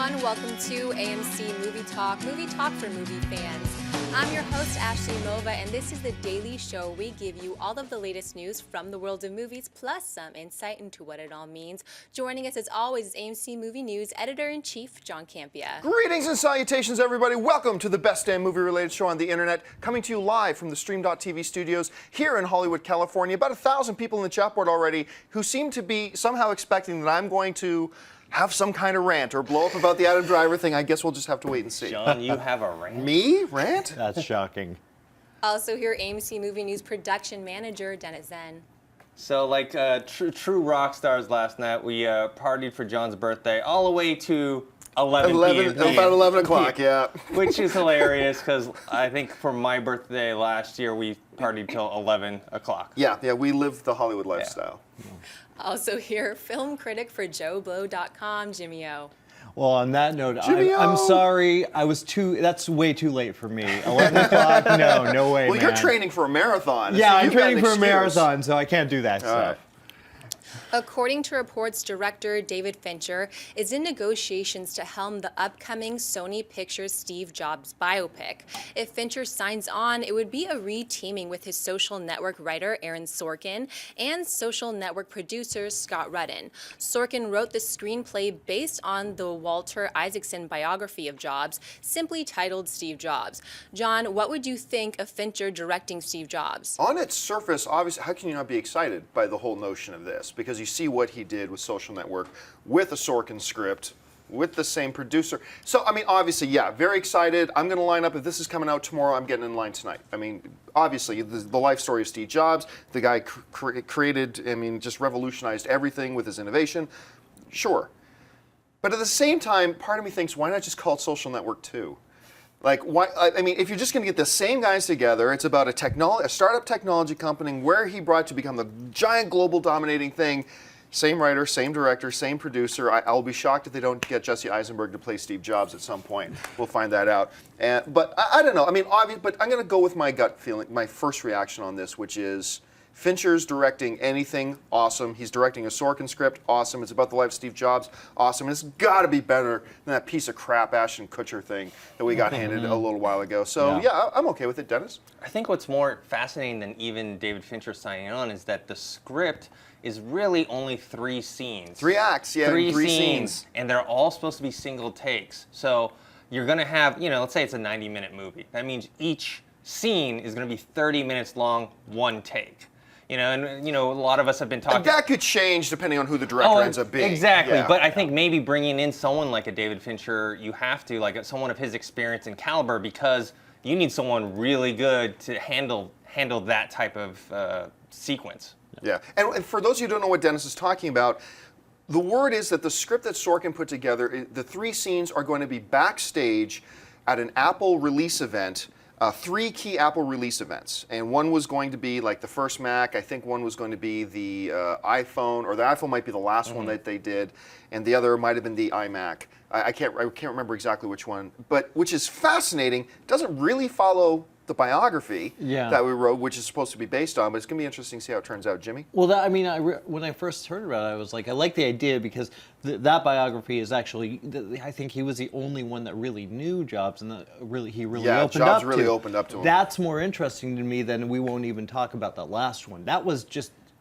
everyone. Welcome to AMC Movie Talk for movie fans. I'm your host, Ashley Mova, and this is the daily show. We give you all of the latest news from the world of movies, plus some insight into what it all means. Joining us, as always, is AMC Movie News Editor-in-Chief, John Campea. Greetings and salutations, everybody. Welcome to the best damn movie-related show on the internet, coming to you live from the Stream.TV studios here in Hollywood, California. About 1,000 people in the chat board already who seem to be somehow expecting that I'm going to have some kind of rant or blow up about the Adam Driver thing. I guess we'll just have to wait and see. John, you have a rant? Me? Rant? That's shocking. Also here, AMC Movie News Production Manager, Dennis Zen. So, like true rock stars last night, we partied for John's birthday all the way to 11 p.m. About 11 o'clock, yeah. Which is hilarious, because I think for my birthday last year, we partied till 11 o'clock. Yeah, we live the Hollywood lifestyle. Yeah. Also here, film critic for JoeBlow.com, Jimmy O. Well, on that note, I'm sorry. That's way too late for me. 11 o'clock? No way, Well, man. you're training for a marathon. Yeah, so I'm you've got an training for a excuse. marathon, so I can't do that stuff. right. According to reports, director David Fincher is in negotiations to helm the upcoming Sony Pictures Steve Jobs biopic. If Fincher signs on, it would be a re-teaming with his Social Network writer Aaron Sorkin and Social Network producer Scott Rudin. Sorkin wrote the screenplay based on the Walter Isaacson biography of Jobs, simply titled Steve Jobs. John, what would you think of Fincher directing Steve Jobs? On its surface, obviously, how can you not be excited by the whole notion of this? Because you see what he did with Social Network, with a Sorkin script, with the same producer. So, I mean, obviously, yeah, very excited. I'm going to line up. If this is coming out tomorrow, I'm getting in line tonight. I mean, obviously, the life story of Steve Jobs, the guy created, just revolutionized everything with his innovation. Sure. But at the same time, part of me thinks, why not just call it Social Network 2? Like, why? I mean, if you're just going to get the same guys together, it's about a startup technology company where he brought to become the giant global dominating thing. Same writer, same director, same producer. I'll be shocked if they don't get Jesse Eisenberg to play Steve Jobs at some point. We'll find that out. But I don't know. I mean, but I'm going to go with my gut feeling, my first reaction on this, which is Fincher's directing anything, awesome. He's directing a Sorkin script, awesome. It's about the life of Steve Jobs, awesome. And it's got to be better than that piece of crap Ashton Kutcher thing that we got handed a little while ago. So, yeah, I'm okay with it, Dennis. I think what's more fascinating than even David Fincher signing on is that the script is really only 3 scenes. 3 acts, yeah, three three scenes. And they're all supposed to be single takes. So you're going to have, let's say it's a 90-minute movie. That means each scene is going to be 30 minutes long, 1 take. A lot of us have been talking. And that could change depending on who the director ends up being. Exactly, yeah. But I think maybe bringing in someone like a David Fincher, you have to, like someone of his experience and caliber, because you need someone really good to handle that type of sequence. Yeah, and for those of you who don't know what Dennis is talking about, the word is that the script that Sorkin put together, the 3 scenes are going to be backstage at an Apple release event. 3 key Apple release events, and one was going to be like the first Mac. I think one was going to be the iPhone, or the iPhone might be the last one that they did, and the other might have been the iMac. I can't remember exactly which one, but which is fascinating. Doesn't really follow the biography that we wrote, which is supposed to be based on, but it's going to be interesting to see how it turns out. Jimmy? Well, when I first heard about it, I was like, I like the idea because that biography is actually, I think he was the only one that really knew Jobs and he really opened Jobs up really to. opened up to him. That's more interesting to me than we won't even talk about that last one. That was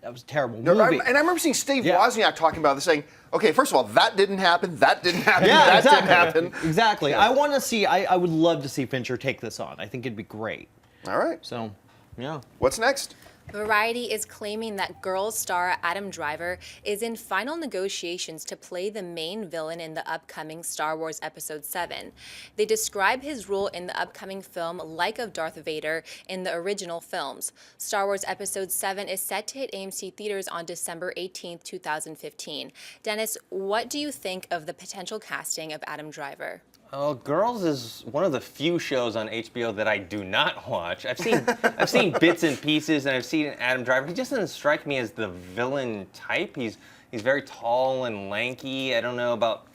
a terrible movie. And I remember seeing Steve Yeah. Wozniak talking about this, saying, okay, first of all, that didn't happen, that didn't happen, Yeah, that exactly. didn't happen. Exactly. Yeah. I would love to see Fincher take this on. I think it'd be great. All right. So, yeah. What's next? Variety is claiming that Girls star Adam Driver is in final negotiations to play the main villain in the upcoming Star Wars Episode 7. They describe his role in the upcoming film like of Darth Vader in the original films. Star Wars Episode 7 is set to hit AMC theaters on December 18th, 2015. Dennis, what do you think of the potential casting of Adam Driver? Oh, Girls is one of the few shows on HBO that I do not watch. I've seen bits and pieces, and I've seen Adam Driver. He just doesn't strike me as the villain type. He's very tall and lanky. I don't know about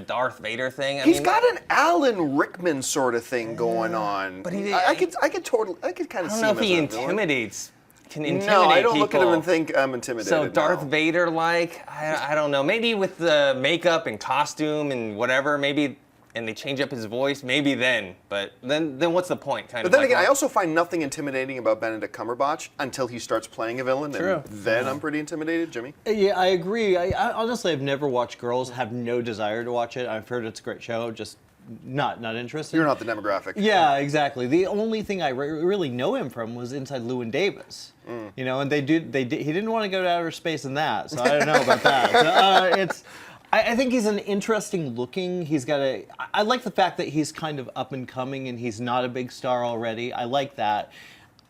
Darth Vader thing. He's got an Alan Rickman sort of thing going on. But I could kind of see him as I don't know if he a villain. intimidates can intimidate No, I don't people. look at him and think I'm intimidated. So Darth no. Vader, like, I don't know. Maybe with the makeup and costume and whatever, maybe, and they change up his voice, maybe then. But then what's the point? But then again, I also find nothing intimidating about Benedict Cumberbatch until he starts playing a villain, True. and then I'm pretty intimidated. Jimmy? Yeah, I agree. I honestly have never watched Girls. Have no desire to watch it. I've heard it's a great show. Just not interested. You're not the demographic. Yeah, exactly. The only thing I really know him from was Inside Llewyn Davis. You know, and he didn't want to go to outer space in that, so I don't know about that. So, I think he's an interesting looking. I like the fact that he's kind of up and coming and he's not a big star already. I like that.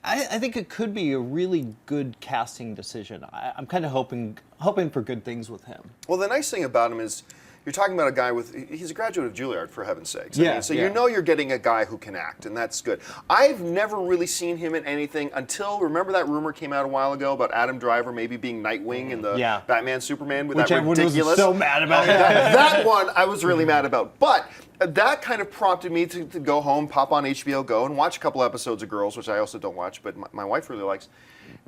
I think it could be a really good casting decision. I'm kind of hoping for good things with him. Well, the nice thing about him is you're talking about a guy he's a graduate of Juilliard, for heaven's sakes. So you know you're getting a guy who can act, and that's good. I've never really seen him in anything until, remember that rumor came out a while ago about Adam Driver maybe being Nightwing in the Batman Superman with Which that everyone ridiculous. was so mad about. That one I was really mad about. But that kind of prompted me to go home, pop on HBO Go, and watch a couple episodes of Girls, which I also don't watch, but my wife really likes,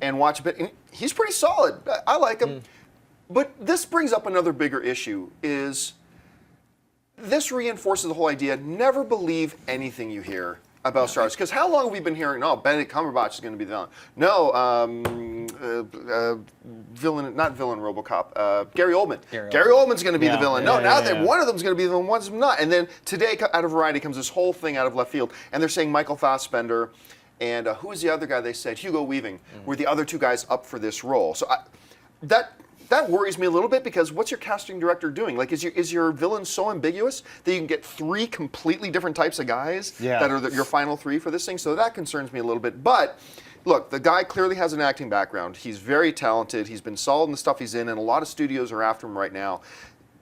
and watch a bit. And he's pretty solid. I like him. But this brings up another bigger issue, is this reinforces the whole idea, never believe anything you hear about Star Wars. Because how long have we been hearing, Benedict Cumberbatch is going to be the villain. No, not villain RoboCop, Gary Oldman. Gary Oldman's going to be the villain. One of them's going to be the villain, one's not. And then today, out of Variety, comes this whole thing out of left field. And they're saying Michael Fassbender and who was the other guy they said? Hugo Weaving were the other two guys up for this role. So that worries me a little bit, because what's your casting director doing? Like, is your villain so ambiguous that you can get three completely different types of guys that are your final three for this thing? So that concerns me a little bit. But look, the guy clearly has an acting background. He's very talented. He's been solid in the stuff he's in, and a lot of studios are after him right now.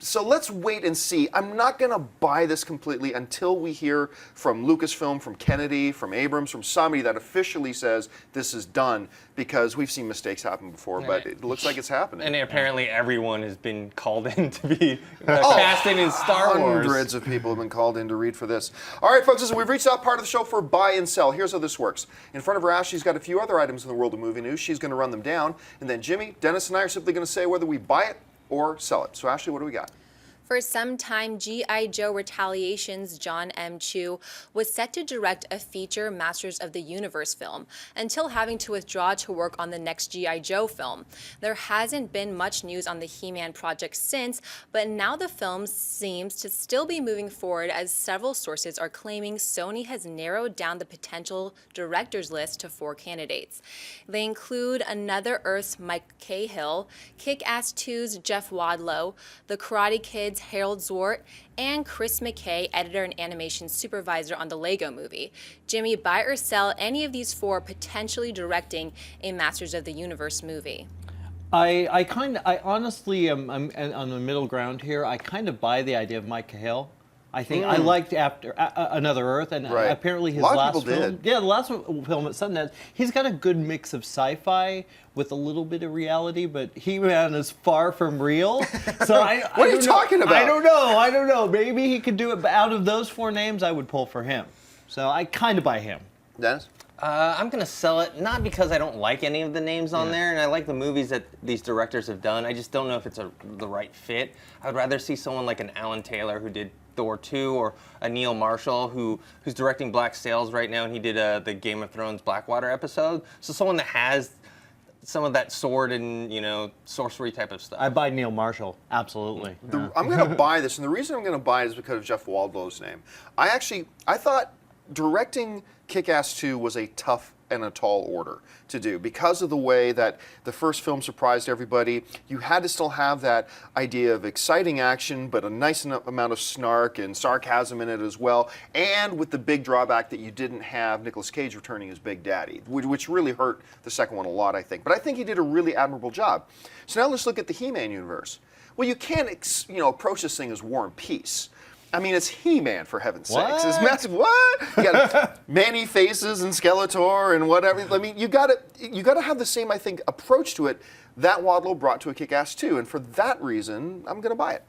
So let's wait and see. I'm not going to buy this completely until we hear from Lucasfilm, from Kennedy, from Abrams, from somebody that officially says this is done, because we've seen mistakes happen before, but it looks like it's happening. And apparently everyone has been called in to be cast in Star Wars. Hundreds of people have been called in to read for this. All right, folks, listen, we've reached that part of the show for buy and sell. Here's how this works. In front of her, Ashley's got a few other items in the world of movie news. She's going to run them down, and then Jimmy, Dennis, and I are simply going to say whether we buy it or sell it. So, Ashley, what do we got? For some time, G.I. Joe Retaliation's John M. Chu was set to direct a feature Masters of the Universe film, until having to withdraw to work on the next G.I. Joe film. There hasn't been much news on the He-Man project since, but now the film seems to still be moving forward, as several sources are claiming Sony has narrowed down the potential directors list to 4 candidates. They include Another Earth's Mike Cahill, Kick-Ass 2's Jeff Wadlow, The Karate Kid's Harold Zwart, and Chris McKay, editor and animation supervisor on the Lego Movie. Jimmy, buy or sell any of these 4 potentially directing a Masters of the Universe movie? I honestly am I'm on the middle ground here. I kind of buy the idea of Mike Cahill. I think I liked after Another Earth, and apparently his last film. Yeah, the last film at Sundance. He's got a good mix of sci-fi with a little bit of reality, but He-Man is far from real. So what are you talking about? I don't know. Maybe he could do it. But out of those 4 names, I would pull for him. So I kind of buy him. Dennis? I'm going to sell it, not because I don't like any of the names on there, and I like the movies that these directors have done. I just don't know if it's the right fit. I would rather see someone like an Alan Taylor, who did Thor 2, or a Neil Marshall, who's directing Black Sails right now, and he did the Game of Thrones Blackwater episode. So someone that has some of that sword and sorcery type of stuff. I buy Neil Marshall, absolutely. I'm going to buy this, and the reason I'm going to buy it is because of Jeff Waldlow's name. I thought directing Kick-Ass 2 was a tough and a tall order to do, because of the way that the first film surprised everybody. You had to still have that idea of exciting action, but a nice enough amount of snark and sarcasm in it as well, and with the big drawback that you didn't have Nicolas Cage returning as Big Daddy, which really hurt the second one a lot, I think. But I think he did a really admirable job. So now let's look at the He-Man universe. Well, you can't approach this thing as War and Peace. I mean, it's He-Man, for heaven's sakes. It's massive. What? You got many faces and Skeletor and whatever. I mean, you got to have the same, I think, approach to it that Wadlow brought to a Kick-Ass 2, and for that reason, I'm going to buy it.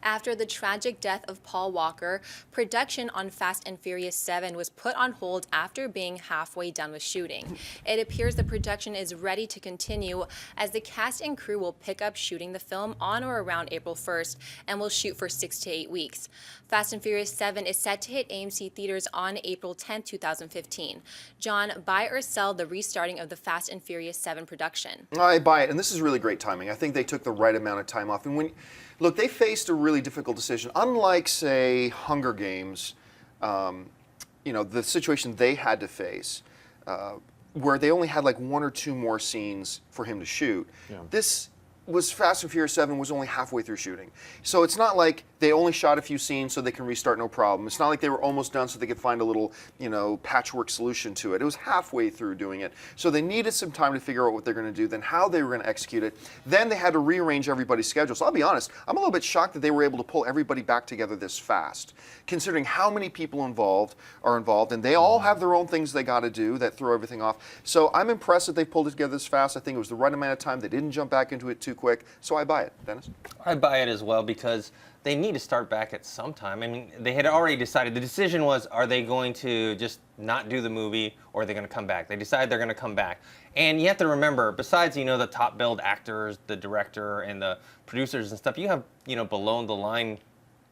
After the tragic death of Paul Walker, production on Fast and Furious 7 was put on hold after being halfway done with shooting. It appears the production is ready to continue as the cast and crew will pick up shooting the film on or around April 1st and will shoot for 6 to 8 weeks. Fast and Furious 7 is set to hit AMC theaters on April 10, 2015. John, buy or sell the restarting of the Fast and Furious 7 production? I buy it, and this is really great timing. I think they took the right amount of time off. And look, they faced a really difficult decision. Unlike, say, Hunger Games, the situation they had to face, where they only had like 1 or 2 more scenes for him to shoot. Yeah. This was Fast and Furious 7 was only halfway through shooting. So it's not like they only shot a few scenes so they can restart no problem. It's not like they were almost done so they could find a little, patchwork solution to it. It was halfway through doing it. So they needed some time to figure out what they're going to do, then how they were going to execute it. Then they had to rearrange everybody's schedule. So I'll be honest, I'm a little bit shocked that they were able to pull everybody back together this fast, considering how many people are involved, and they all have their own things they got to do that throw everything off. So I'm impressed that they pulled it together this fast. I think it was the right amount of time. They didn't jump back into it too quick. So I buy it. Dennis? I buy it as well because they need to start back at some time. I mean, they had already decided. The decision was, are they going to just not do the movie or are they going to come back? They decided they're going to come back. And you have to remember, besides, the top billed actors, the director, and the producers and stuff, you have, below the line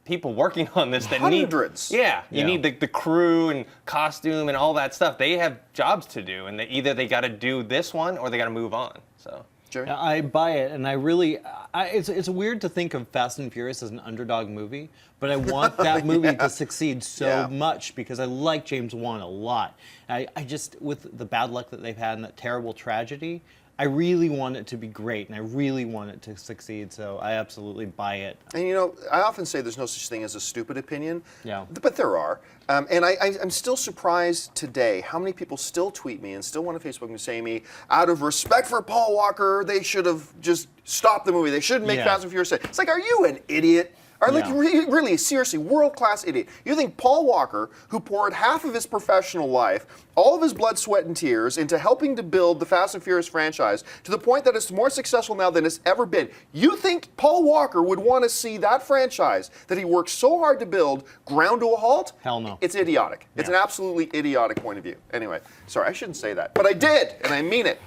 people working on this that Hundreds. You need the crew and costume and all that stuff. They have jobs to do, and either they got to do this one or they got to move on. So. Jerry? I buy it, and it's weird to think of Fast and Furious as an underdog movie, but I want that movie to succeed so much because I like James Wan a lot. I just, with the bad luck that they've had and that terrible tragedy, I really want it to be great, and I really want it to succeed, so I absolutely buy it. And I often say there's no such thing as a stupid opinion, yeah. But there are. And I'm still surprised today how many people still tweet me and still want to Facebook and say to me, out of respect for Paul Walker, they should have just stopped the movie. They shouldn't make Fast and Furious. It's like, are you an idiot? Really, seriously, world-class idiot. You think Paul Walker, who poured half of his professional life, all of his blood, sweat, and tears into helping to build the Fast and Furious franchise to the point that it's more successful now than it's ever been, you think Paul Walker would want to see that franchise that he worked so hard to build ground to a halt? Hell no. It's idiotic. It's an absolutely idiotic point of view. Anyway, sorry, I shouldn't say that, but I did, and I mean it.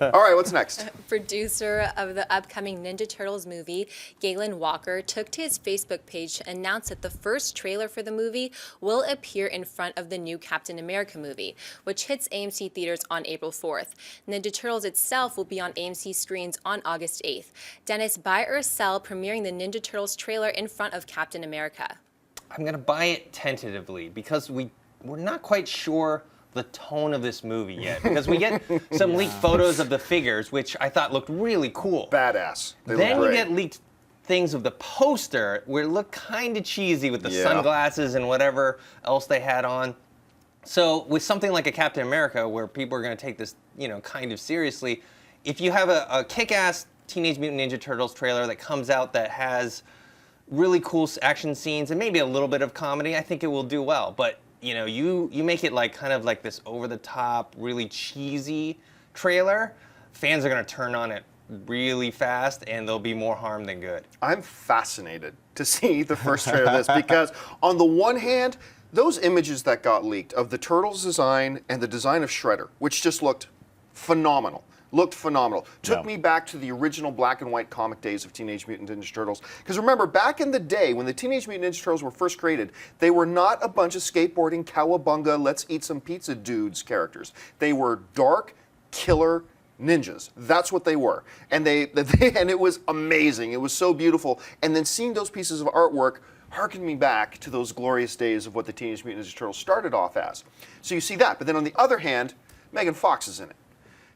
All right, what's next? Producer of the upcoming Ninja Turtles movie, Galen Walker, took to his Facebook page to announce that the first trailer for the movie will appear in front of the new Captain America movie, which hits AMC theaters on April 4th. Ninja Turtles itself will be on AMC screens on August 8th. Dennis, buy or sell premiering the Ninja Turtles trailer in front of Captain America? I'm going to buy it tentatively because we're not quite sure the tone of this movie yet, because we get some leaked photos of the figures, which I thought looked really cool. Badass. Then you get leaked things of the poster where it looked kind of cheesy with the sunglasses and whatever else they had on. So with something like a Captain America, where people are going to take this, kind of seriously, if you have a kick-ass Teenage Mutant Ninja Turtles trailer that comes out that has really cool action scenes and maybe a little bit of comedy, I think it will do well. But you make it like kind of like this over-the-top, really cheesy trailer, fans are going to turn on it really fast, and there'll be more harm than good. I'm fascinated to see the first trailer of this because, on the one hand, those images that got leaked of the Turtles design and the design of Shredder, which just looked phenomenal, took me back to the original black and white comic days of Teenage Mutant Ninja Turtles. Because remember, back in the day when the Teenage Mutant Ninja Turtles were first created, they were not a bunch of skateboarding, cowabunga, let's eat some pizza dudes characters. They were dark, killer ninjas. That's what they were. And and it was amazing. It was so beautiful. And then seeing those pieces of artwork harkened me back to those glorious days of what the Teenage Mutant Ninja Turtles started off as. So you see that. But then on the other hand, Megan Fox is in it.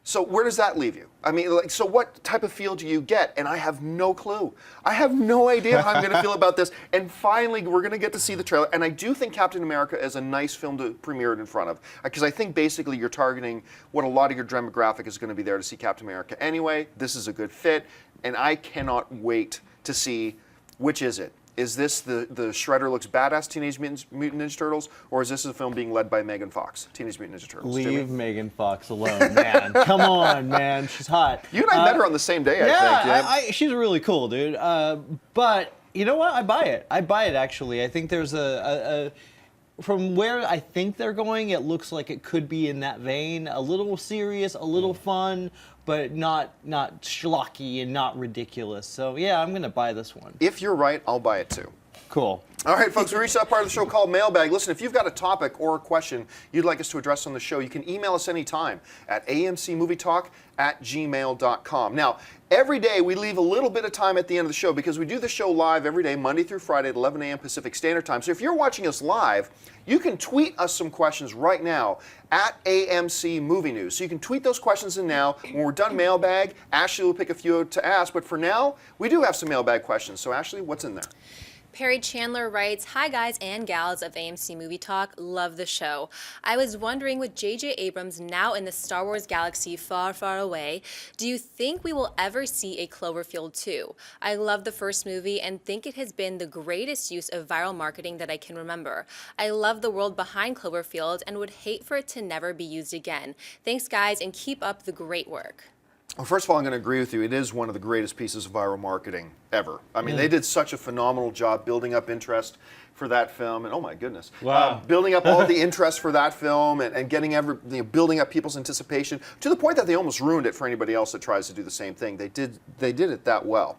So where does that leave you? I mean, so what type of feel do you get? And I have no clue. I have no idea how I'm going to feel about this. And finally, we're going to get to see the trailer. And I do think Captain America is a nice film to premiere it in front of. Because I think basically you're targeting what a lot of your demographic is going to be there to see Captain America anyway. This is a good fit. And I cannot wait to see which is it. Is this the Shredder looks badass Teenage Mutant Ninja Turtles, or is this a film being led by Megan Fox, Teenage Mutant Ninja Turtles? Leave Jimmy? Megan Fox alone, man. Come on, man. She's hot. You and I met her on the same day, I think. Yeah, she's really cool, dude. But You know what? I buy it. I buy it, actually. I think there's from where I think they're going, it looks like it could be in that vein. A little serious, a little fun, but not schlocky and not ridiculous. So yeah, I'm gonna buy this one. If you're right, I'll buy it too. Cool. All right, folks, we reached that part of the show called Mailbag. Listen, if you've got a topic or a question you'd like us to address on the show, you can email us anytime at amcmovietalk@gmail.com. Now, every day we leave a little bit of time at the end of the show because we do the show live every day, Monday through Friday at 11 a.m. Pacific Standard Time. So if you're watching us live, you can tweet us some questions right now at AMC Movie News. So you can tweet those questions in now. When we're done Mailbag, Ashley will pick a few to ask. But for now, we do have some Mailbag questions. So Ashley, what's in there? Perry Chandler writes, "Hi guys and gals of AMC Movie Talk, love the show. I was wondering, with J.J. Abrams now in the Star Wars galaxy far, far away, do you think we will ever see a Cloverfield 2? I love the first movie and think it has been the greatest use of viral marketing that I can remember. I love the world behind Cloverfield and would hate for it to never be used again. Thanks guys and keep up the great work." Well, first of all, I'm going to agree with you. It is one of the greatest pieces of viral marketing ever. I mean, they did such a phenomenal job building up interest for that film, and oh my goodness, wow. Building up all the interest for that film and getting building up people's anticipation to the point that they almost ruined it for anybody else that tries to do the same thing. They did it that well.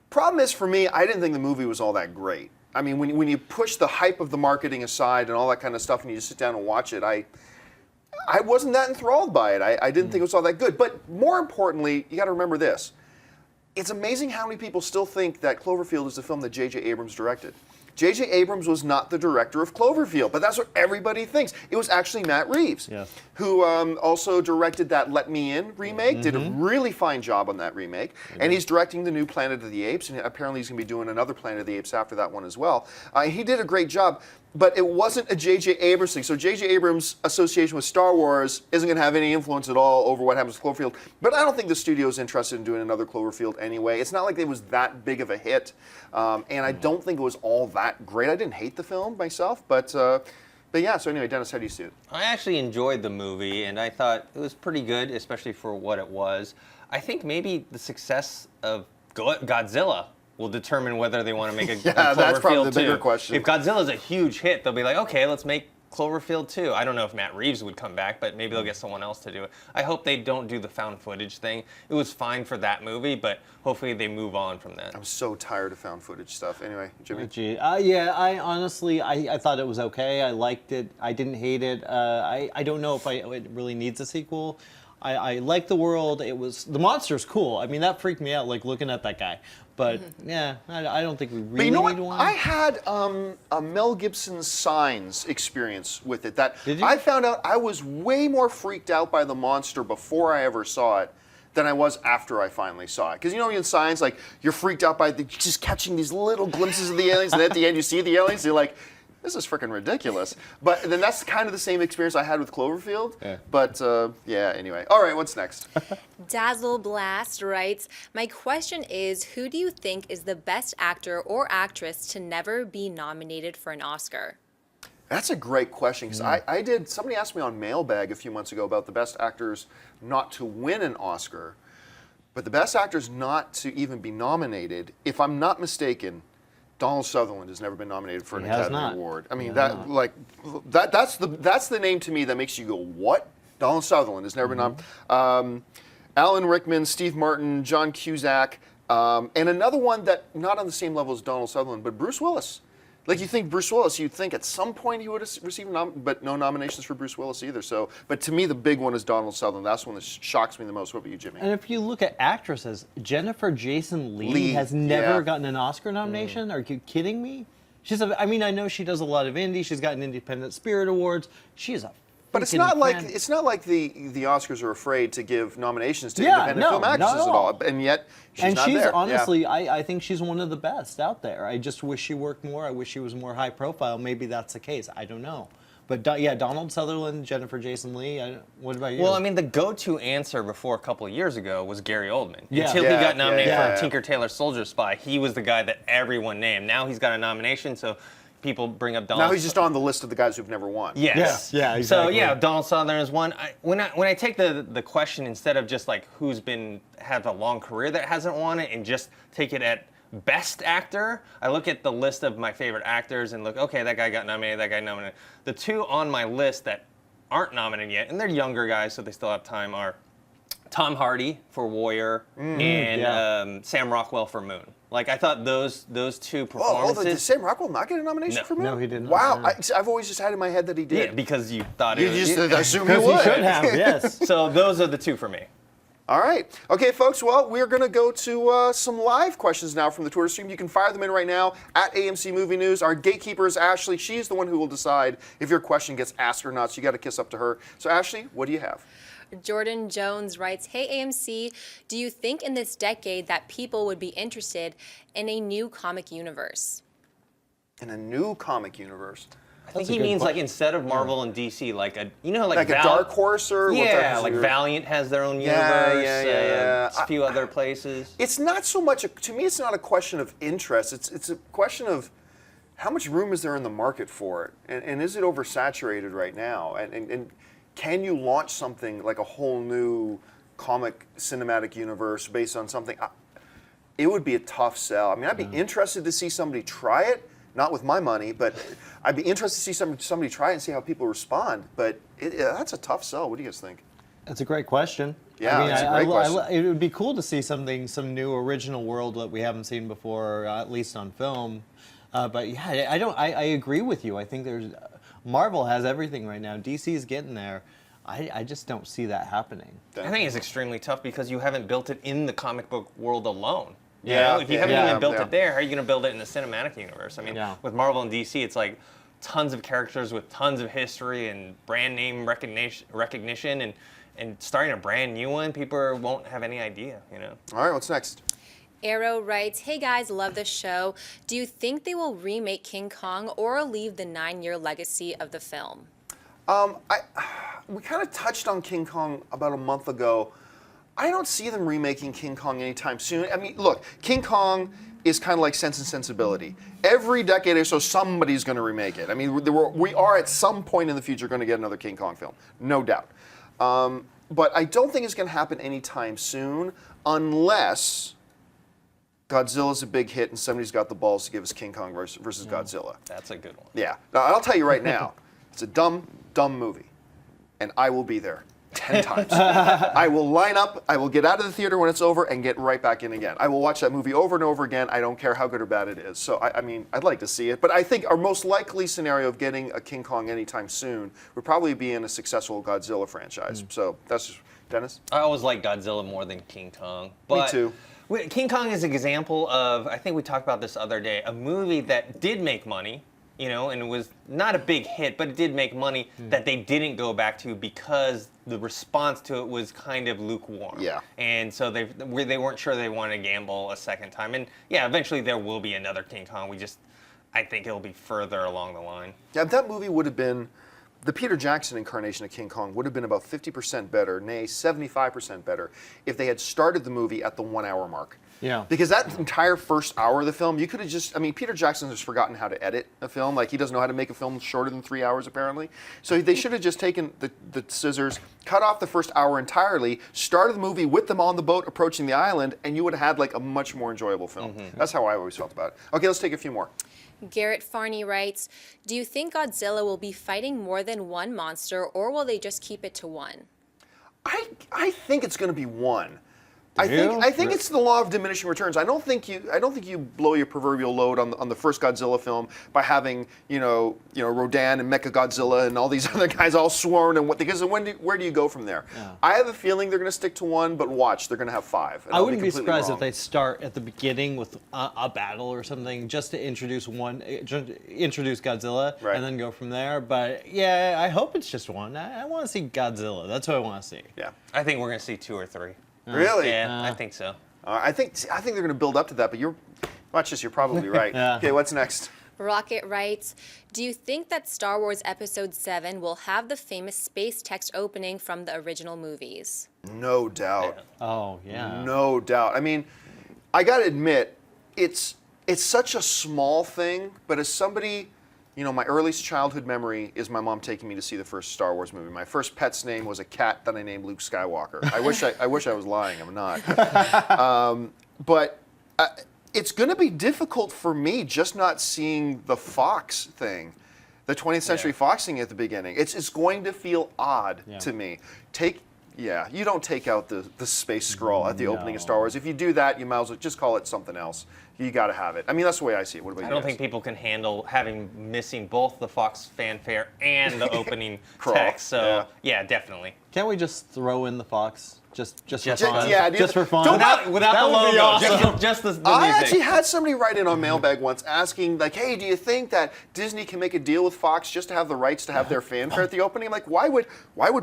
Problem is, for me, I didn't think the movie was all that great. I mean, when you push the hype of the marketing aside and all that kind of stuff, and you just sit down and watch it, I wasn't that enthralled by it. I didn't think it was all that good. But more importantly, you got to remember this. It's amazing how many people still think that Cloverfield is the film that J.J. Abrams directed. J.J. Abrams was not the director of Cloverfield, but that's what everybody thinks. It was actually Matt Reeves, who also directed that Let Me In remake, did a really fine job on that remake, and he's directing the new Planet of the Apes, and apparently he's going to be doing another Planet of the Apes after that one as well. He did a great job, but it wasn't a J.J. Abrams thing. So J.J. Abrams' association with Star Wars isn't going to have any influence at all over what happens with Cloverfield, but I don't think the studio is interested in doing another Cloverfield anyway. It's not like it was that big of a hit, and I don't think it was all that great. I didn't hate the film myself, but yeah. So anyway, Dennis, how do you see it? I actually enjoyed the movie, and I thought it was pretty good, especially for what it was. I think maybe the success of Godzilla will determine whether they want to make a Cloverfield that's probably the bigger 2. question. If Godzilla's a huge hit, they'll be like, okay, let's make Cloverfield 2. I don't know if Matt Reeves would come back, but maybe they'll get someone else to do it. I hope they don't do the found footage thing. It was fine for that movie, but hopefully they move on from that. I'm so tired of found footage stuff. Anyway, Jimmy? Yeah, I honestly, I thought it was okay. I liked it. I didn't hate it. I don't know if it really needs a sequel. I like the world. The monster's cool. I mean, that freaked me out, like looking at that guy. But yeah, I don't think we really but you know need what? one. I had a Mel Gibson Signs experience with it. Did you? I found out I was way more freaked out by the monster before I ever saw it than I was after I finally saw it. Because you know in Signs, like you're freaked out by just catching these little glimpses of the aliens, and at the end you see the aliens, and you're like, this is freaking ridiculous. But then that's kind of the same experience I had with Cloverfield. Yeah. But yeah, anyway. All right, what's next? Dazzle Blast writes, "My question is, who do you think is the best actor or actress to never be nominated for an Oscar?" That's a great question, because somebody asked me on Mailbag a few months ago about the best actors not to win an Oscar, but the best actors not to even be nominated, if I'm not mistaken, Donald Sutherland has never been nominated for an Academy Award. I mean, that's the name to me that makes you go, what? Donald Sutherland has never been nominated. Alan Rickman, Steve Martin, John Cusack, and another one that not on the same level as Donald Sutherland, but Bruce Willis. Like you think Bruce Willis, you'd think at some point he would have received but no nominations for Bruce Willis either. So, but to me, the big one is Donald Sutherland. That's the one that shocks me the most. What about you, Jimmy? And if you look at actresses, Jennifer Jason Leigh has never gotten an Oscar nomination. Are you kidding me? I mean, I know she does a lot of indie. She's gotten Independent Spirit Awards. She is a But it's not like the Oscars are afraid to give nominations to independent film actresses at all, and yet she's not there. Honestly, I think she's one of the best out there. I just wish she worked more. I wish she was more high profile. Maybe that's the case. I don't know. But yeah, Donald Sutherland, Jennifer Jason Leigh. What about you? Well, I mean, the go-to answer before a couple of years ago was Gary Oldman. Until he got nominated for Tinker Tailor Soldier Spy, he was the guy that everyone named. Now he's got a nomination, so people bring up Donald. Now he's just on the list of the guys who've never won. Yes. Yeah, exactly. So yeah, Donald Sutherland is one. When I take the question instead of just like who's had a long career that hasn't won it, and just take it at Best Actor, I look at the list of my favorite actors and look, okay, that guy got nominated, that guy nominated. The two on my list that aren't nominated yet, and they're younger guys, so they still have time, are Tom Hardy for Warrior and Sam Rockwell for Moon. Like, I thought those two performances. Did Sam Rockwell not get a nomination for Moon? No, he did not. Wow, No. I've always just had in my head that he did. Yeah, because you thought You it was. just assumed he Because would. he should have, yes. So those are the two for me. All right. Okay, folks, well, we're going to go to some live questions now from the Twitter stream. You can fire them in right now at AMC Movie News. Our gatekeeper is Ashley. She's the one who will decide if your question gets asked or not, so you got to kiss up to her. So, Ashley, what do you have? Jordan Jones writes, "Hey AMC, do you think in this decade that people would be interested in a new comic universe?" In a new comic universe. I think a he good means like question. instead of Marvel and DC, like a Like a Dark Horse or what type yeah, of like universe? Valiant has their own Yeah, universe. yeah. A few other places. It's not so much, to me, it's not a question of interest. It's a question of how much room is there in the market for it? And is it oversaturated right now? And can you launch something like a whole new comic cinematic universe based on something? It would be a tough sell. I mean, I'd be interested to see somebody try it, not with my money, but I'd be interested to see somebody try it and see how people respond. But that's a tough sell. What do you guys think? That's a great question. Yeah, that's a great question. It would be cool to see some new original world that we haven't seen before, at least on film. But yeah, I agree with you. I think Marvel has everything right now. DC's getting there. I just don't see that happening. I think it's extremely tough because you haven't built it in the comic book world alone. You Yeah, know, if you yeah, haven't yeah, even built yeah. it there, how are you going to build it in the cinematic universe? I mean, with Marvel and DC, it's like tons of characters with tons of history and brand name recognition, and starting a brand new one, people won't have any idea, you know? All right, what's next? Arrow writes, "Hey guys, love the show. Do you think they will remake King Kong or leave the 9-year legacy of the film?" We kind of touched on King Kong about a month ago. I don't see them remaking King Kong anytime soon. I mean, look, King Kong is kind of like Sense and Sensibility. Every decade or so, somebody's going to remake it. I mean, we are at some point in the future going to get another King Kong film, no doubt. But I don't think it's going to happen anytime soon unless Godzilla's a big hit and somebody's got the balls to give us King Kong versus Godzilla. That's a good one. Yeah. Now, I'll tell you right now, it's a dumb movie, and I will be there 10 times. I will line up, I will get out of the theater when it's over and get right back in again. I will watch that movie over and over again. I don't care how good or bad it is. So, I mean, I'd like to see it. But I think our most likely scenario of getting a King Kong anytime soon would probably be in a successful Godzilla franchise. So that's just, Dennis? I always like Godzilla more than King Kong. But Me too. King Kong is an example of, I think we talked about this the other day, a movie that did make money, you know, and it was not a big hit, but it did make money that they didn't go back to because the response to it was kind of lukewarm. Yeah. And so they weren't sure they wanted to gamble a second time. And yeah, eventually there will be another King Kong. I think it'll be further along the line. Yeah, that movie would have been, the Peter Jackson incarnation of King Kong would have been about 50% better, nay, 75% better, if they had started the movie at the 1 hour mark. Yeah. Because that entire first hour of the film, you could have just, I mean, Peter Jackson has forgotten how to edit a film. Like, he doesn't know how to make a film shorter than 3 hours, apparently. So they should have just taken the scissors, cut off the first hour entirely, started the movie with them on the boat approaching the island, and you would have had, like, a much more enjoyable film. That's how I always felt about it. Okay, let's take a few more. Garrett Farney writes, "Do you think Godzilla will be fighting more than one monster, or will they just keep it to one?" I think it's going to be one. I think it's the law of diminishing returns. I don't think you blow your proverbial load on the first Godzilla film by having Rodan and Mechagodzilla and all these other guys all sworn and because where do you go from there? Yeah. I have a feeling they're going to stick to one, but watch, they're going to have 5. I wouldn't be surprised if they start at the beginning with a battle or something just to introduce Godzilla and then go from there. But yeah, I hope it's just one. I want to see Godzilla. That's what I want to see. Yeah, I think we're going to see 2 or 3. Really? Yeah, I think so. I think they're going to build up to that, but you're probably right. Yeah. Okay, what's next? Rocket writes, "Do you think that Star Wars Episode 7 will have the famous space text opening from the original movies?" No doubt. Oh, yeah. No doubt. I mean, I got to admit, it's such a small thing, but as somebody, my earliest childhood memory is my mom taking me to see the first Star Wars movie. My first pet's name was a cat that I named Luke Skywalker. I wish I was lying. I'm not. But it's going to be difficult for me just not seeing the Fox thing, the 20th Century Fox thing at the beginning. It's going to feel odd to me. You don't take out the space scroll at the opening of Star Wars. If you do that, you might as well just call it something else. You got to have it. I mean, that's the way I see it. What about you? I don't think people can handle missing both the Fox fanfare and the opening text. So yeah, definitely. Can't we just throw in the Fox? Just for Just- fun? yeah, just for fun. Without the That would be logo, awesome. just the music. I actually had somebody write in on Mailbag once asking, like, hey, do you think that Disney can make a deal with Fox just to have the rights to have their fanfare at the opening? I'm like, why would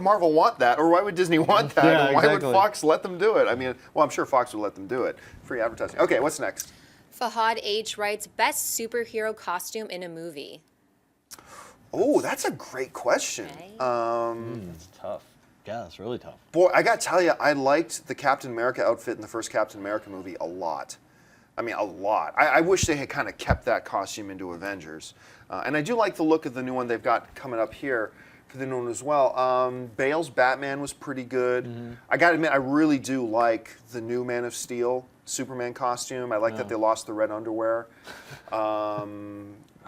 Marvel want that? Or why would Disney want that? Yeah, and why exactly. would Fox let them do it? I mean, well, I'm sure Fox would let them do it. Free advertising. Okay, what's next? Fahad H writes, best superhero costume in a movie. Oh, that's a great question. Right? It's tough. Yeah, it's really tough. Boy, I got to tell you, I liked the Captain America outfit in the first Captain America movie a lot. I mean, a lot. I wish they had kind of kept that costume into Avengers. And I do like the look of the new one they've got coming up here for the new one as well. Bale's Batman was pretty good. I got to admit, I really do like the new Man of Steel Superman costume. I like that they lost the red underwear.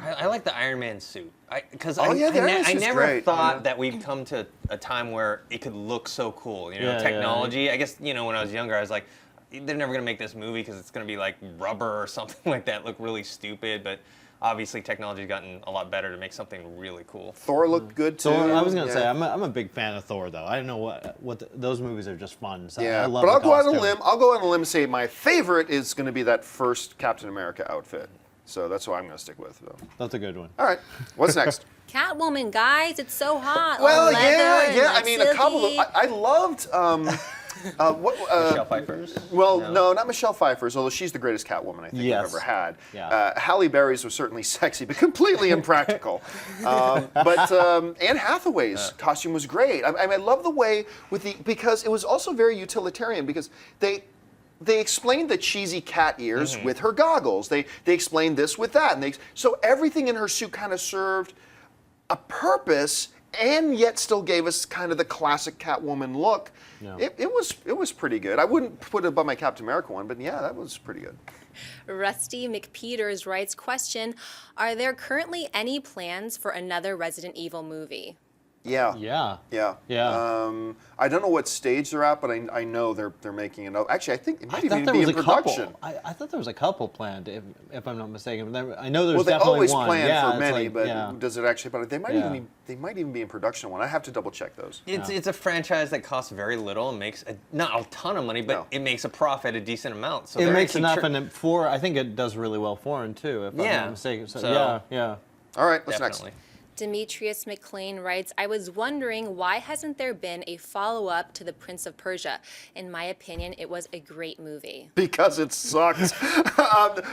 I like the Iron Man suit. Because Oh, yeah, the Iron Man I suit's never great. thought that we'd come to a time where it could look so cool. You know, Yeah, technology. I guess, when I was younger, I was like, they're never going to make this movie because it's going to be like rubber or something like that, look really stupid. But obviously, technology's gotten a lot better to make something really cool. Thor looked good too. Thor, I was gonna say Yeah. I'm a big fan of Thor though. I don't know those movies are just fun. So I Yeah, love but the I'll go out on a costume. limb. I'll go out on a limb and say my favorite is going to be that first Captain America outfit. So that's what I'm going to stick with, though. That's a good one. All right, what's next? Catwoman, guys, it's so hot. Well, All leather and I like mean, a couple of. silky. I loved. Michelle Pfeiffer's? Well, no, not Michelle Pfeiffer's, although she's the greatest Catwoman I think Yes. I've ever had. Yeah. Halle Berry's was certainly sexy, but completely impractical. But Anne Hathaway's costume was great. I love the way because it was also very utilitarian because they explained the cheesy cat ears with her goggles. They explained this with that, and so everything in her suit kind of served a purpose, and yet still gave us kind of the classic Catwoman look. Yeah. It was pretty good. I wouldn't put it above my Captain America one, but yeah, that was pretty good. Rusty McPeters writes, question, are there currently any plans for another Resident Evil movie? Yeah. Yeah. I don't know what stage they're at, but I know they're making it. Actually, I think it might I even thought there be was in a production. couple. I thought there was a couple planned, if I'm not mistaken. I know there's Well, they definitely always one. plan Yeah, for it's many, like, but yeah. does it actually? But they might Yeah. even be in production one. I have to double check those. It's a franchise that costs very little and makes not a ton of money, but No. it makes a profit a decent amount. So It they're makes actually enough, tr- and for I think it does really well foreign too, if I'm Yeah. not mistaken. So, So- yeah. All right, what's Definitely. next? Demetrius McLean writes, I was wondering why hasn't there been a follow-up to The Prince of Persia? In my opinion, it was a great movie. Because it sucked.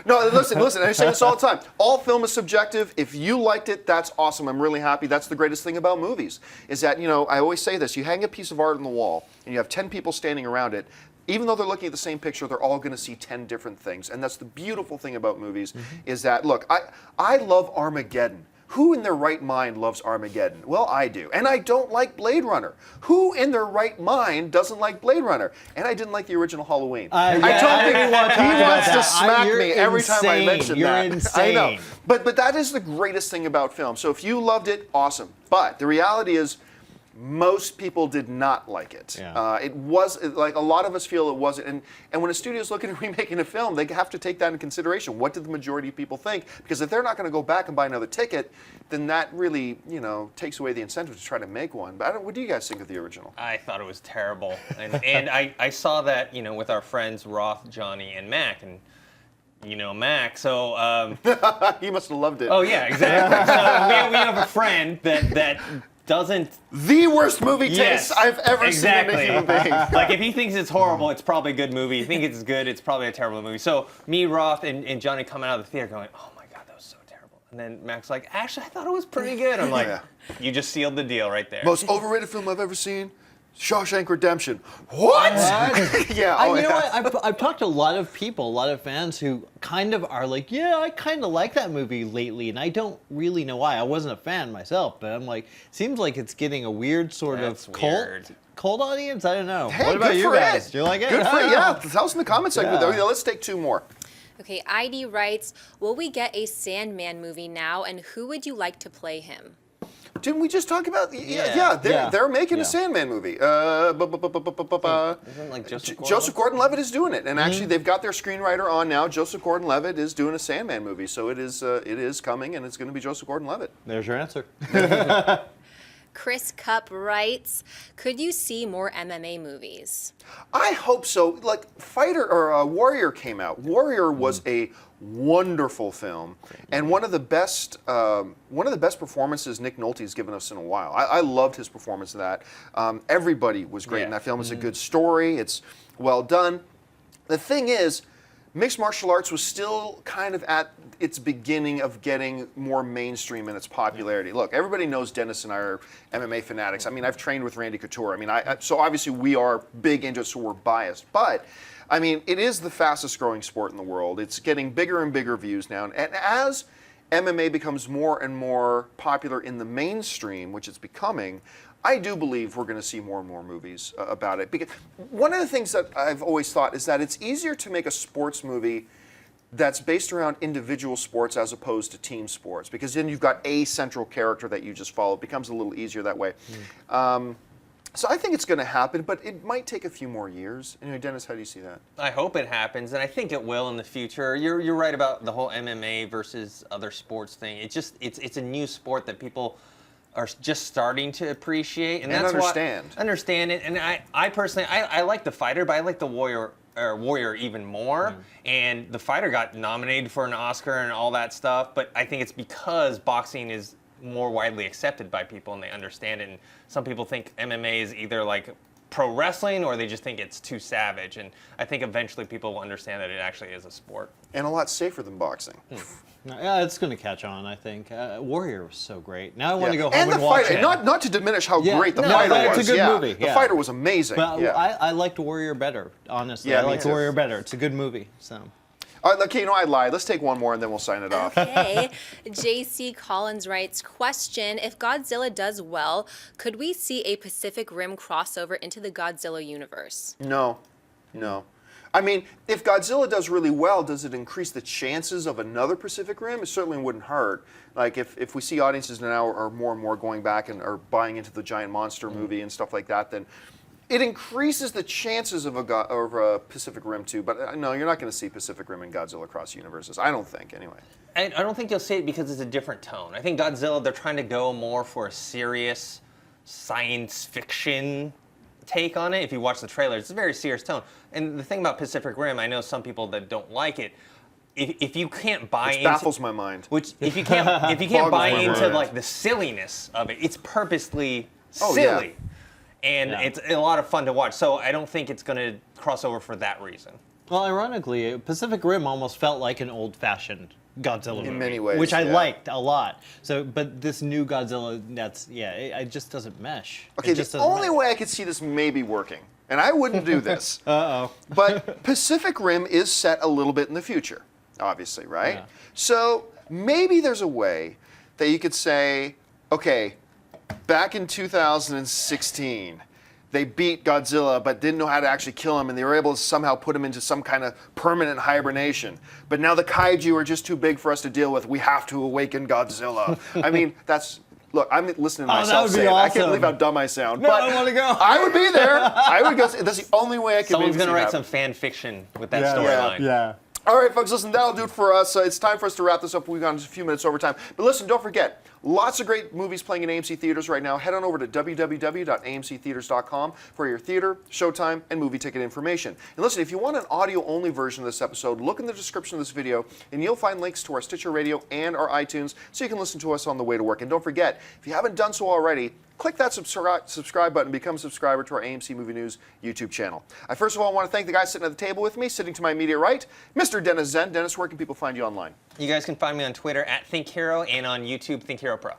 No, listen, I say this all the time. All film is subjective. If you liked it, that's awesome. I'm really happy. That's the greatest thing about movies, is that, I always say this, you hang a piece of art on the wall, and you have 10 people standing around it, even though they're looking at the same picture, they're all going to see 10 different things. And that's the beautiful thing about movies, is that, look, I love Armageddon. Who in their right mind loves Armageddon? Well, I do. And I don't like Blade Runner. Who in their right mind doesn't like Blade Runner? And I didn't like the original Halloween. I don't think he wants to smack me every time I mention You're that. insane. I know. But that is the greatest thing about film. So if you loved it, awesome. But the reality is, most people did not like it. Yeah. It was like a lot of us feel it wasn't. And when a studio's looking at remaking a film, they have to take that into consideration. What did the majority of people think? Because if they're not going to go back and buy another ticket, then that really, takes away the incentive to try to make one. But what do you guys think of the original? I thought it was terrible, and I saw that with our friends Roth, Johnny, and Mac, and Mac. So He must have loved it. oh yeah, exactly. So we have a friend that doesn't. The worst movie taste Yes, I've ever exactly. seen in a human being. Like if he thinks it's horrible, it's probably a good movie. If you think it's good, it's probably a terrible movie. So me, Roth, and Johnny coming out of the theater going, oh my God, that was so terrible. And then Mac's like, actually, I thought it was pretty good. I'm like, Yeah. you just sealed the deal right there. Most overrated film I've ever seen? Shawshank Redemption. What? Yeah. You know what? I've talked to a lot of people, a lot of fans who kind of are like, yeah, I kind of like that movie lately, and I don't really know why. I wasn't a fan myself, but I'm like, seems like it's getting a weird sort That's of weird. cult audience. I don't know. Hey, what about good you for guys? it. Do you like it? Good I for it. don't Yeah. know. Tell us in the comments section. Yeah. Let's take two more. Okay, ID writes, will we get a Sandman movie now, and who would you like to play him? Didn't we just talk about? Yeah. They're making Yeah. a Sandman movie. Isn't like Joseph Gordon-Levitt is doing it, and actually they've got their screenwriter on now. Joseph Gordon-Levitt is doing a Sandman movie, so it is coming, and it's going to be Joseph Gordon-Levitt. There's your answer. Chris Cup writes, could you see more MMA movies? I hope so. Like Warrior came out. Warrior was a wonderful film, and one of the best performances Nick Nolte's given us in a while. I loved his performance in that. Everybody was great in that film. It's a good story. It's well done. The thing is, mixed martial arts was still kind of at its beginning of getting more mainstream in its popularity. Look, everybody knows Dennis and I are MMA fanatics. I mean, I've trained with Randy Couture. I mean, so obviously we are big into it, so we're biased. But, I mean, it is the fastest growing sport in the world. It's getting bigger and bigger views now. And as MMA becomes more and more popular in the mainstream, which it's becoming, I do believe we're going to see more and more movies about it. Because one of the things that I've always thought is that it's easier to make a sports movie that's based around individual sports as opposed to team sports, because then you've got a central character that you just follow. It becomes a little easier that way. So I think it's going to happen, but it might take a few more years. Anyway, Dennis, how do you see that? I hope it happens, and I think it will in the future. You're right about the whole MMA versus other sports thing. It's a new sport that people are just starting to appreciate, and that's understand it. And I personally I like the fighter, but I like the warrior even more. And the fighter got nominated for an Oscar and all that stuff, but I think it's because boxing is more widely accepted by people and they understand it. And some people think MMA is either like pro wrestling or they just think it's too savage. And I think eventually people will understand that it actually is a sport. And a lot safer than boxing. Yeah, it's going to catch on, I think. Warrior was so great. Now I want to go home and the watch fighter, it. Not to diminish how great the no, fighter was. It's a good movie. The fighter was amazing. But I liked Warrior better, honestly. Yeah, I me liked too. Warrior better. It's a good movie. So. All right, okay, I lied. Let's take one more and then we'll sign it off. Okay. JC Collins writes, question, if Godzilla does well, could we see a Pacific Rim crossover into the Godzilla universe? No. I mean, if Godzilla does really well, does it increase the chances of another Pacific Rim? It certainly wouldn't hurt. Like if we see audiences now are more and more going back and are buying into the giant monster movie and stuff like that, then it increases the chances of a Pacific Rim 2. But no, you're not going to see Pacific Rim and Godzilla cross universes. I don't think, anyway. I don't think you'll see it because it's a different tone. I think Godzilla, they're trying to go more for a serious science fiction take on it. If you watch the trailer, it's a very serious tone. And the thing about Pacific Rim, I know some people that don't like it. If you can't buy into, baffles my mind. If you can't buy into like the silliness of it, it's purposely silly, and it's a lot of fun to watch. So I don't think it's going to cross over for that reason. Well, ironically, Pacific Rim almost felt like an old-fashioned Godzilla movie. In many ways, which I liked a lot. So, but this new Godzilla, it just doesn't mesh. Okay, the only way I could see this maybe working, and I wouldn't do this, but Pacific Rim is set a little bit in the future, obviously, right? Yeah. So maybe there's a way that you could say, okay, back in 2016, they beat Godzilla but didn't know how to actually kill him, and they were able to somehow put him into some kind of permanent hibernation. But now the kaiju are just too big for us to deal with. We have to awaken Godzilla. I mean, look, I'm listening to myself say it. Awesome. I can't believe how dumb I sound. No, but I want to go. I would be there. I would go. That's the only way I can. Someone's going to write some fan fiction with that storyline. Yeah. All right, folks, listen, that'll do it for us. It's time for us to wrap this up. We've gone just a few minutes over time. But listen, don't forget, lots of great movies playing in AMC theaters right now. Head on over to www.amctheaters.com for your theater, showtime, and movie ticket information. And listen, if you want an audio-only version of this episode, look in the description of this video, and you'll find links to our Stitcher Radio and our iTunes, so you can listen to us on the way to work. And don't forget, if you haven't done so already, click that subscribe button, become a subscriber to our AMC Movie News YouTube channel. I first of all want to thank the guy sitting at the table with me, sitting to my immediate right, Mr. Dennis Zen. Dennis, where can people find you online? You guys can find me on Twitter @ThinkHero and on YouTube ThinkHeroPro.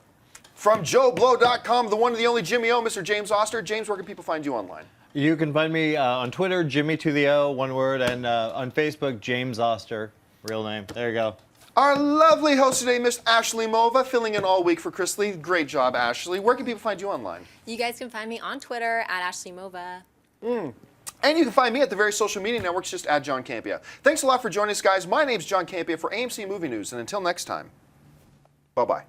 From JoeBlow.com, the one and the only Jimmy O, Mr. James Oster. James, where can people find you online? You can find me on Twitter, Jimmy to the O, one word, and on Facebook, James Oster, real name. There you go. Our lovely host today, Miss Ashley Mova, filling in all week for Chris Lee. Great job, Ashley. Where can people find you online? You guys can find me on Twitter @AshleyMova. And you can find me at the various social media networks, just at John Campea. Thanks a lot for joining us, guys. My name's John Campea for AMC Movie News, and until next time, bye-bye.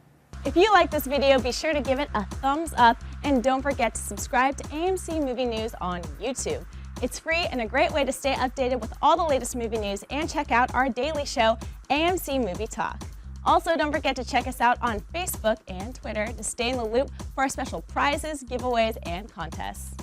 If you like this video, be sure to give it a thumbs up, and don't forget to subscribe to AMC Movie News on YouTube. It's free and a great way to stay updated with all the latest movie news and check out our daily show, AMC Movie Talk. Also, don't forget to check us out on Facebook and Twitter to stay in the loop for our special prizes, giveaways, and contests.